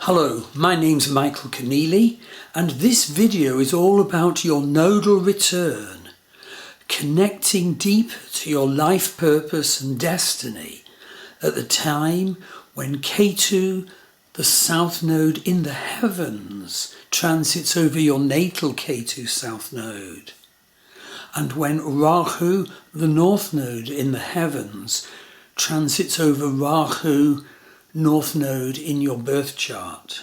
Hello, my name's Michael Conneely, and this video is all about your nodal return, connecting deep to your life purpose and destiny at the time when Ketu, the south node in the heavens, transits over your natal Ketu south node, and when Rahu, the north node in the heavens, transits over Rahu, north node in your birth chart.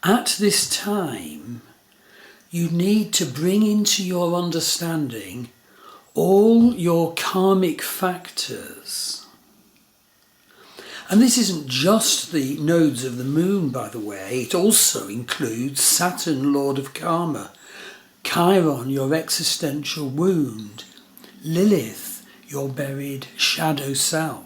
At this time, you need to bring into your understanding all your karmic factors. And this isn't just the nodes of the moon, by the way, it also includes Saturn, Lord of Karma, Chiron, your existential wound, Lilith, your buried shadow self.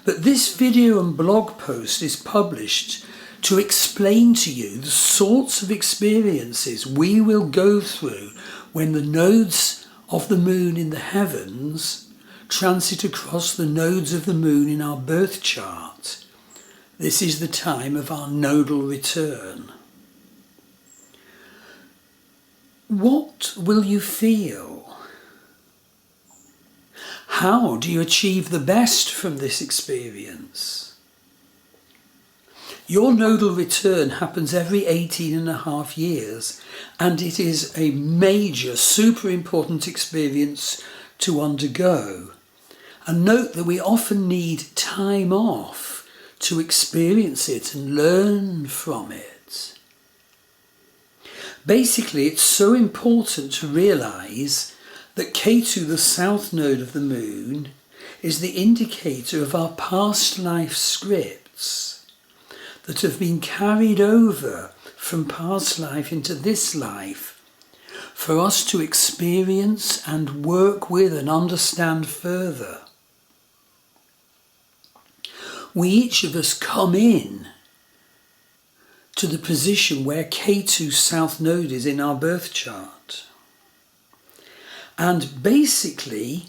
But this video and blog post is published to explain to you the sorts of experiences we will go through when the nodes of the moon in the heavens transit across the nodes of the moon in our birth chart. This is the time of our nodal return. What will you feel? How do you achieve the best from this experience? Your nodal return happens every 18.5 years, and it is a major, super important experience to undergo. And note that we often need time off to experience it and learn from it. Basically, it's so important to realise that Ketu, the south node of the moon, is the indicator of our past life scripts that have been carried over from past life into this life for us to experience and work with and understand further. We each of us come in to the position where Ketu's south node is in our birth chart. And basically,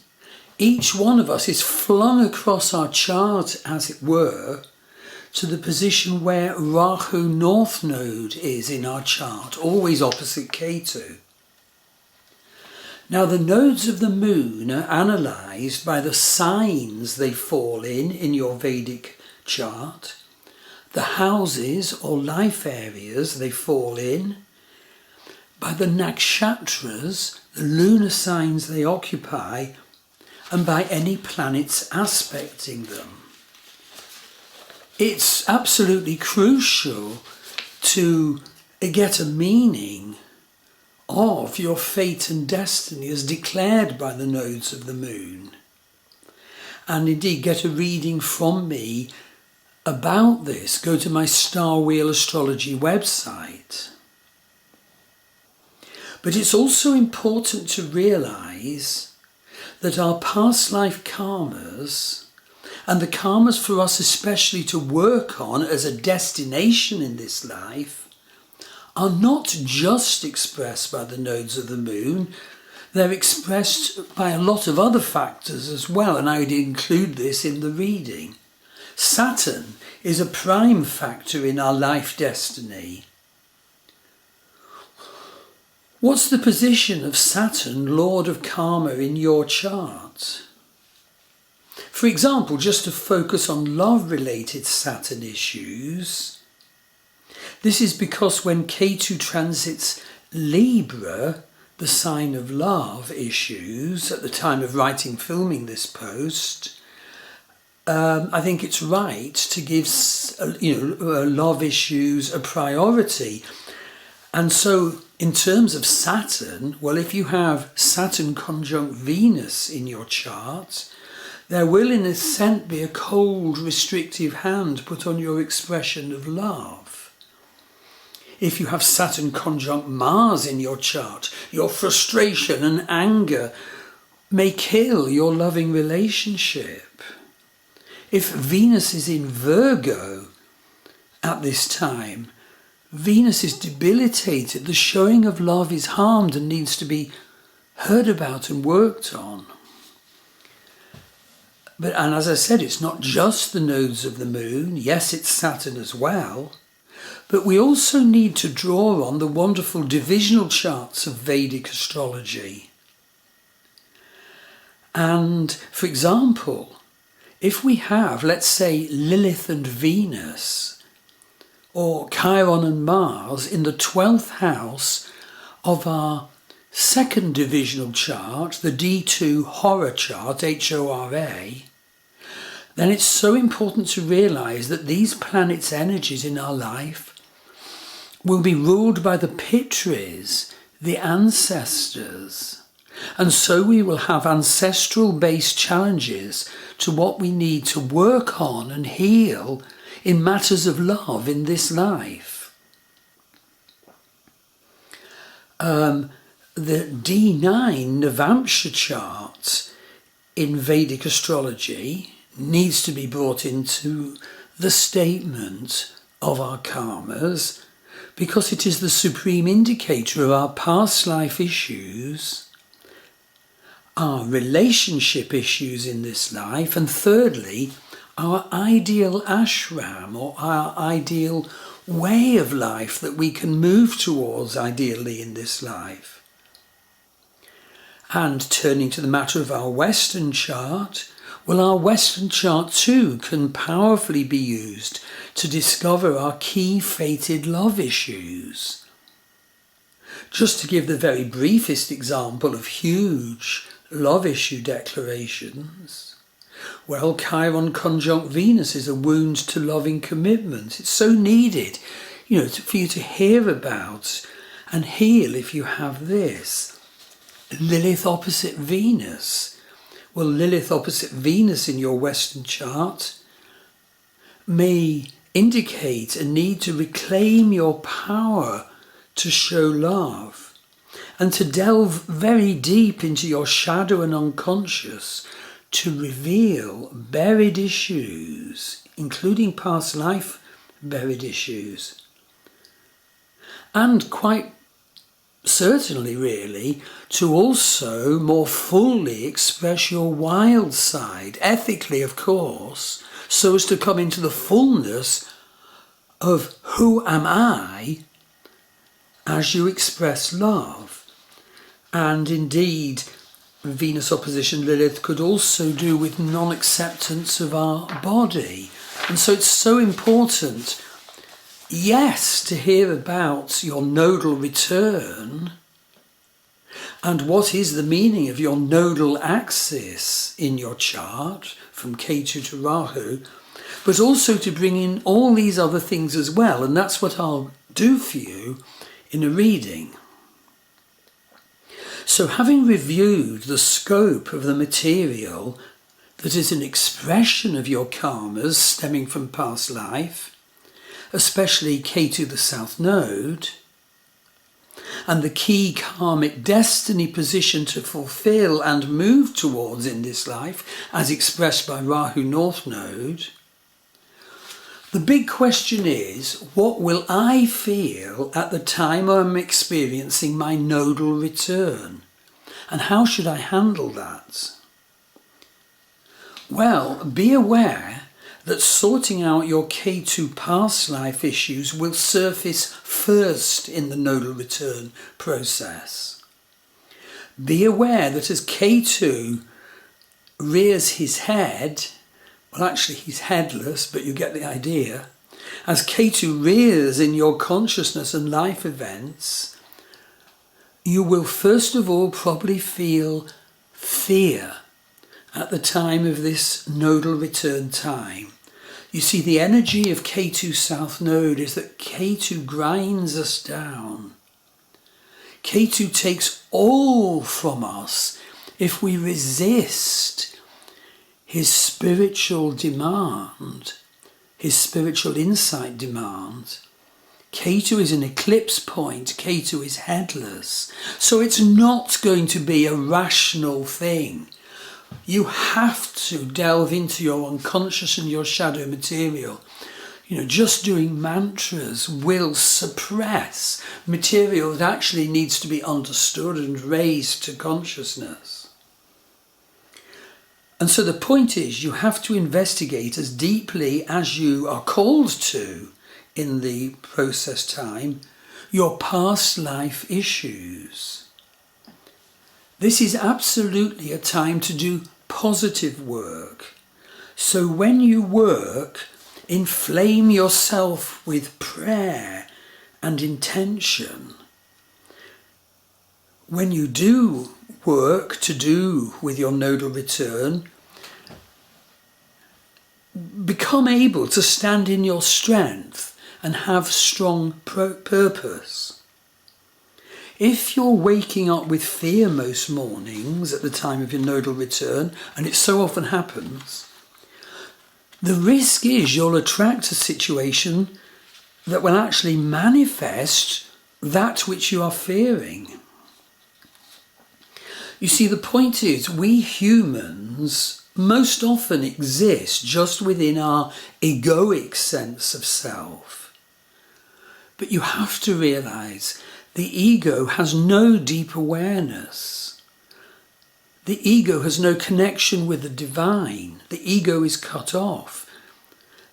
each one of us is flung across our chart, as it were, to the position where Rahu North Node is in our chart, always opposite Ketu. Now, the nodes of the moon are analysed by the signs they fall in your Vedic chart, the houses or life areas they fall in, by the nakshatras, the lunar signs they occupy, and by any planets aspecting them. It's absolutely crucial to get a meaning of your fate and destiny as declared by the nodes of the moon. And indeed get a reading from me about this. Go to my Star Wheel Astrology website. But it's also important to realise that our past life karmas, and the karmas for us especially to work on as a destination in this life, are not just expressed by the nodes of the moon, they're expressed by a lot of other factors as well, and I would include this in the reading. Saturn is a prime factor in our life destiny. What's the position of Saturn, Lord of Karma, in your chart? For example, just to focus on love-related Saturn issues, this is because when Ketu transits Libra, the sign of love issues, at the time of filming this post, I think it's right to give love issues a priority. And so, in terms of Saturn, well, if you have Saturn conjunct Venus in your chart, there will in a sense be a cold, restrictive hand put on your expression of love. If you have Saturn conjunct Mars in your chart, your frustration and anger may kill your loving relationship. If Venus is in Virgo at this time, Venus is debilitated, the showing of love is harmed and needs to be heard about and worked on. And as I said, it's not just the nodes of the moon. Yes, it's Saturn as well. But we also need to draw on the wonderful divisional charts of Vedic astrology. And, for example, if we have, let's say, Lilith and Venus, or Chiron and Mars in the 12th house of our second divisional chart, the D2 Hora chart, Hora, then it's so important to realise that these planets' energies in our life will be ruled by the Pitris, the ancestors. And so we will have ancestral-based challenges to what we need to work on and heal in matters of love in this life. The D9 Navamsha chart in Vedic astrology needs to be brought into the statement of our karmas because it is the supreme indicator of our past life issues, our relationship issues in this life, and thirdly, our ideal ashram, or our ideal way of life that we can move towards ideally in this life. And turning to the matter of our Western chart, well, our Western chart too can powerfully be used to discover our key fated love issues. Just to give the very briefest example of huge love issue declarations, well, Chiron conjunct Venus is a wound to loving commitment. It's so needed, for you to hear about and heal if you have this. Lilith opposite Venus. Well, Lilith opposite Venus in your Western chart may indicate a need to reclaim your power to show love and to delve very deep into your shadow and unconscious to reveal buried issues, including past life buried issues. And quite certainly, really, to also more fully express your wild side, ethically, of course, so as to come into the fullness of who am I as you express love. And indeed, Venus opposition Lilith could also do with non-acceptance of our body. And so it's so important, yes, to hear about your nodal return and what is the meaning of your nodal axis in your chart from Ketu to Rahu, but also to bring in all these other things as well. And that's what I'll do for you in a reading. So having reviewed the scope of the material that is an expression of your karmas stemming from past life, especially Ketu the South Node, and the key karmic destiny position to fulfill and move towards in this life, as expressed by Rahu North Node, the big question is, what will I feel at the time I'm experiencing my nodal return? And how should I handle that? Well, be aware that sorting out your Ketu past life issues will surface first in the nodal return process. Be aware that as Ketu rears his head, well, actually he's headless, but you get the idea. As Ketu rears in your consciousness and life events, you will first of all probably feel fear at the time of this nodal return time. You see, the energy of Ketu South Node is that Ketu grinds us down. Ketu takes all from us if we resist his spiritual demand, his spiritual insight demand. Ketu is an eclipse point. Ketu is headless. So it's not going to be a rational thing. You have to delve into your unconscious and your shadow material. Just doing mantras will suppress material that actually needs to be understood and raised to consciousness. And so the point is, you have to investigate as deeply as you are called to in the process time your past life issues. This is absolutely a time to do positive work. So when you work, inflame yourself with prayer and intention. When you do work to do with your nodal return, become able to stand in your strength and have strong purpose. If you're waking up with fear most mornings at the time of your nodal return, and it so often happens, the risk is you'll attract a situation that will actually manifest that which you are fearing. You see, the point is, we humans most often exist just within our egoic sense of self. But you have to realise the ego has no deep awareness. The ego has no connection with the divine. The ego is cut off.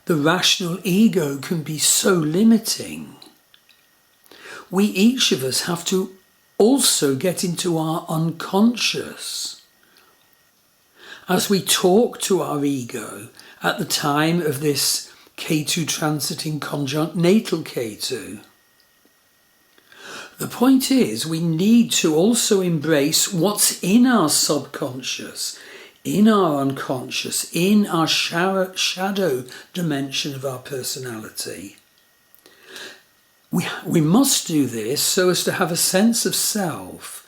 The rational ego can be so limiting. We, each of us, have to also get into our unconscious. As we talk to our ego at the time of this Ketu transiting conjunct natal Ketu, the point is we need to also embrace what's in our subconscious, in our unconscious, in our shadow dimension of our personality. We must do this so as to have a sense of self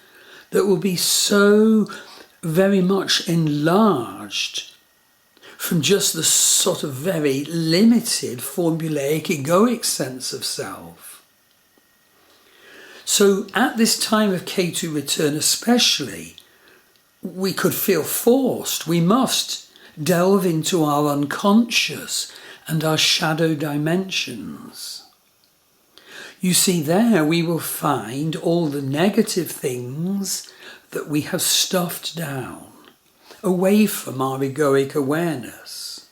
that will be so very much enlarged from just the sort of very limited formulaic egoic sense of self. So at this time of Ketu return especially, we could feel forced. We must delve into our unconscious and our shadow dimensions. You see, there we will find all the negative things that we have stuffed down, away from our egoic awareness.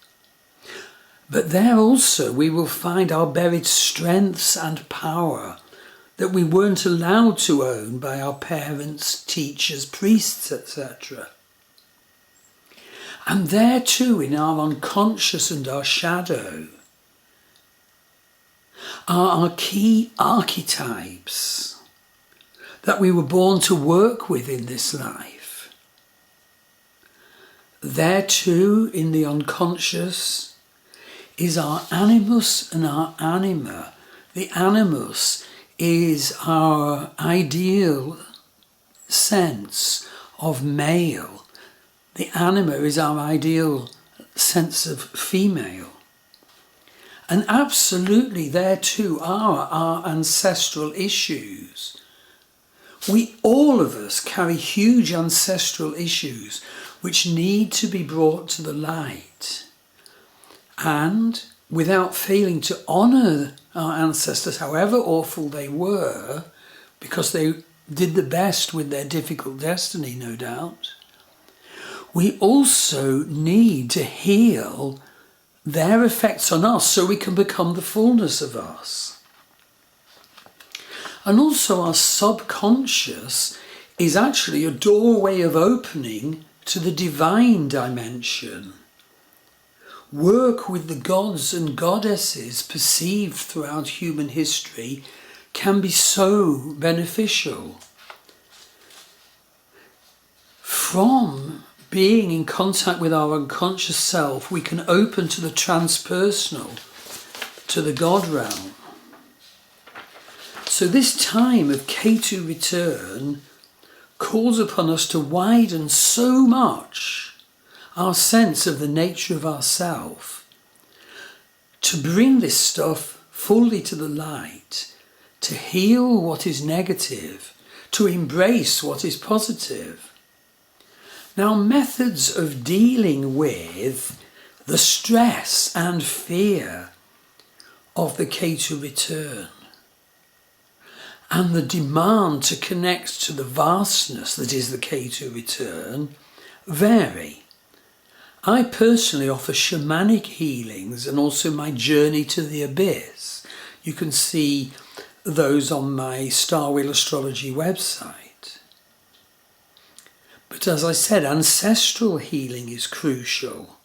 But there also we will find our buried strengths and power that we weren't allowed to own by our parents, teachers, priests, etc. And there too, in our unconscious and our shadow, are our key archetypes that we were born to work with in this life. There too, in the unconscious, is our animus and our anima. The animus is our ideal sense of male. The anima is our ideal sense of female. And absolutely there too are our ancestral issues. We, all of us, carry huge ancestral issues which need to be brought to the light. And without failing to honour our ancestors, however awful they were, because they did the best with their difficult destiny, no doubt, we also need to heal their effects on us so we can become the fullness of us. And also our subconscious is actually a doorway of opening to the divine dimension. Work with the gods and goddesses perceived throughout human history can be so beneficial. From being in contact with our unconscious self, we can open to the transpersonal, to the God realm. So this time of Ketu return calls upon us to widen so much our sense of the nature of ourself, to bring this stuff fully to the light, to heal what is negative, to embrace what is positive. Now, methods of dealing with the stress and fear of the Ketu return and the demand to connect to the vastness that is the Ketu return vary. I personally offer shamanic healings and also my journey to the abyss. You can see those on my Star Wheel Astrology website. But as I said, ancestral healing is crucial.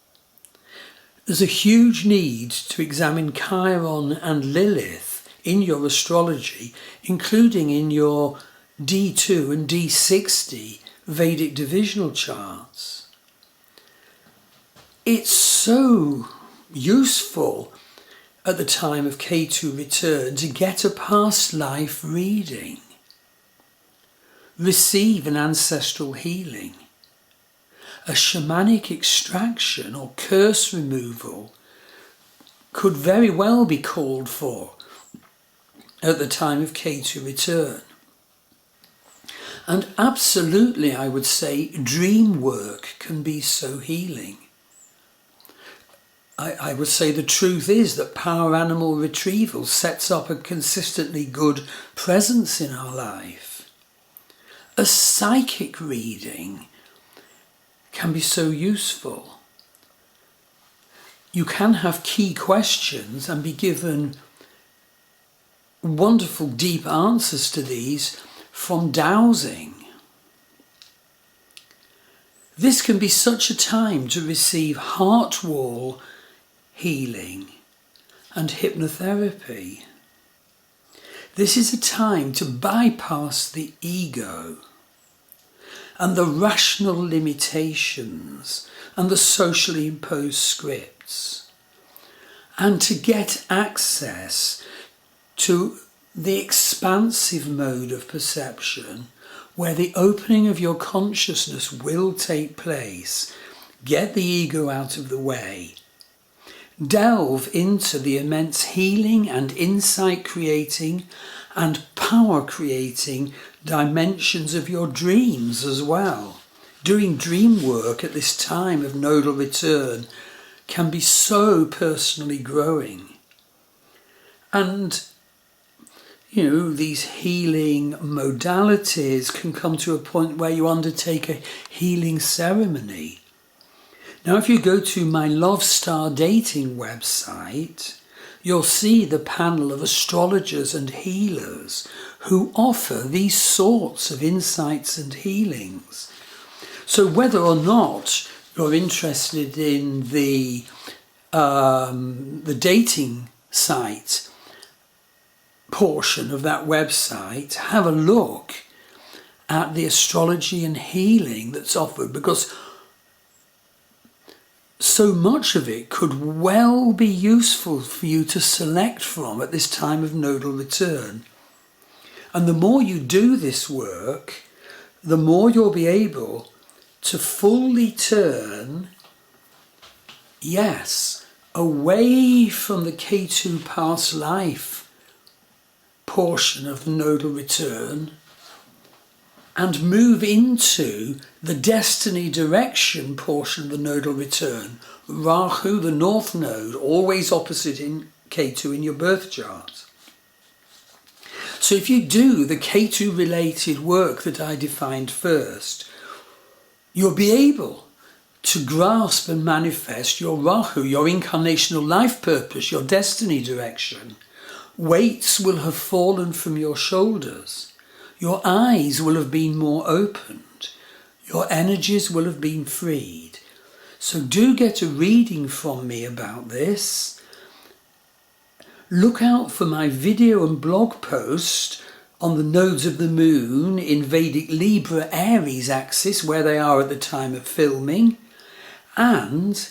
There's a huge need to examine Chiron and Lilith in your astrology, including in your D2 and D60 Vedic divisional charts. It's so useful at the time of Ketu return to get a past life reading, receive an ancestral healing. A shamanic extraction or curse removal could very well be called for at the time of Ketu return. And absolutely, I would say, dream work can be so healing. I would say the truth is that power animal retrieval sets up a consistently good presence in our life. A psychic reading can be so useful. You can have key questions and be given wonderful deep answers to these from dowsing. This can be such a time to receive heart wall healing and hypnotherapy. This is a time to bypass the ego and the rational limitations and the socially imposed scripts, and to get access to the expansive mode of perception where the opening of your consciousness will take place. Get the ego out of the way. Delve into the immense healing and insight creating and power creating dimensions of your dreams as well. Doing dream work at this time of nodal return can be so personally growing. And, you know, these healing modalities can come to a point where you undertake a healing ceremony. Now, if you go to my Love Star Dating website, you'll see the panel of astrologers and healers who offer these sorts of insights and healings. So whether or not you're interested in the dating site portion of that website, have a look at the astrology and healing that's offered, because so much of it could well be useful for you to select from at this time of nodal return. And the more you do this work, the more you'll be able to fully turn, yes, away from the Ketu past life portion of the nodal return and move into the destiny direction portion of the nodal return. Rahu, the north node, always opposite in Ketu in your birth chart. So if you do the Ketu related work that I defined first, you'll be able to grasp and manifest your Rahu, your incarnational life purpose, your destiny direction. Weights will have fallen from your shoulders. Your eyes will have been more opened. Your energies will have been freed. So do get a reading from me about this. Look out for my video and blog post on the nodes of the moon in Vedic Libra Aries Axis, where they are at the time of filming, and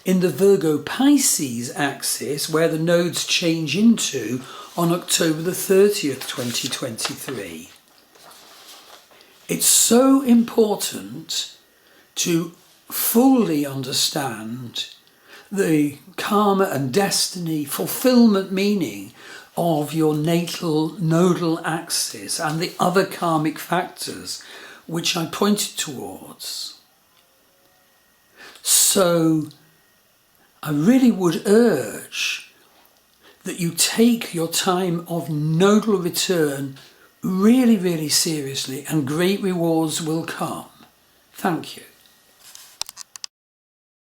in the Virgo Pisces Axis, where the nodes change into on October the 30th, 2023. It's so important to fully understand the karma and destiny fulfillment meaning of your natal nodal axis and the other karmic factors which I pointed towards. So I really would urge that you take your time of nodal return really, really seriously, and great rewards will come. Thank you.